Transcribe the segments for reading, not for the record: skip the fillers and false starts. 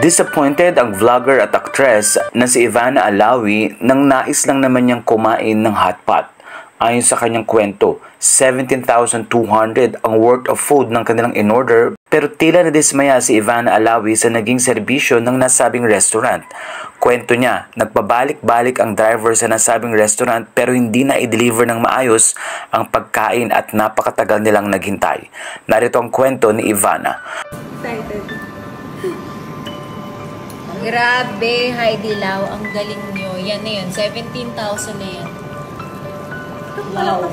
Disappointed ang vlogger at actress na si Ivana Alawi nang nais lang naman niyang kumain ng hotpot. Ayon sa kanyang kwento, 17,200 ang worth of food ng kanilang in-order, pero tila nadismaya si Ivana Alawi sa naging serbisyo ng nasabing restaurant. Kwento niya, nagpabalik-balik ang driver sa nasabing restaurant pero hindi na i-deliver ng maayos ang pagkain at napakatagal nilang naghintay. Narito ang kwento ni Ivana. Excited. Grabe, Heidi Lau, ang galing nyo. Yan na yun, 17,000 na yan. Wow.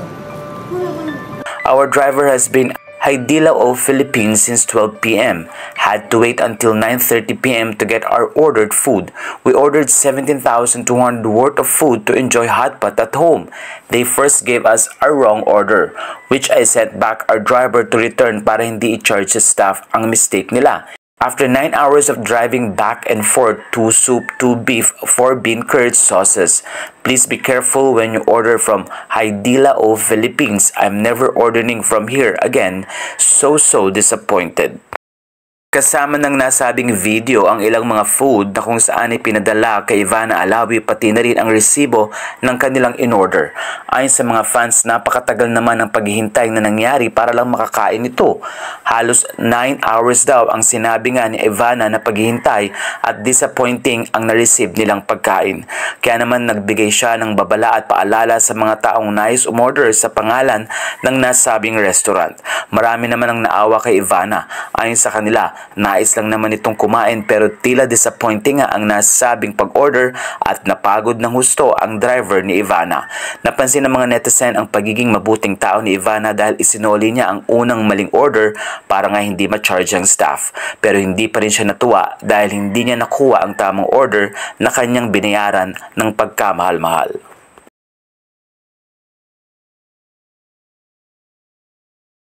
Our driver has been Heidi Lau of Philippines since 12 p.m. Had to wait until 9:30 p.m. to get our ordered food. We ordered 17,200 worth of food to enjoy hotpot at home. They first gave us a wrong order, which I sent back our driver to return para hindi i-charge sa staff ang mistake nila. After 9 hours of driving back and forth, 2 soup, 2 beef, 4 bean curd sauces. Please be careful when you order from Heidi Lau Philippines. I'm never ordering from here again. So disappointed. Kasama ng nasabing video ang ilang mga food na kung saan ay pinadala kay Ivana Alawi pati na rin ang resibo ng kanilang in-order. Ayon sa mga fans, napakatagal naman ang paghihintay na nangyari para lang makakain ito. Halos 9 hours daw ang sinabi nga ni Ivana na paghihintay at disappointing ang na-receive nilang pagkain. Kaya naman nagbigay siya ng babala at paalala sa mga taong nais umorder sa pangalan ng nasabing restaurant. Marami naman ang naawa kay Ivana. Ayon sa kanila, nais lang naman itong kumain pero tila disappointing nga ang nasabing pag-order at napagod ng husto ang driver ni Ivana. Napansin ng mga netizen ang pagiging mabuting tao ni Ivana dahil isinoli niya ang unang maling order para nga hindi ma-charge ang staff. Pero hindi pa rin siya natuwa dahil hindi niya nakuha ang tamang order na kanyang binayaran ng pagkamahal-mahal.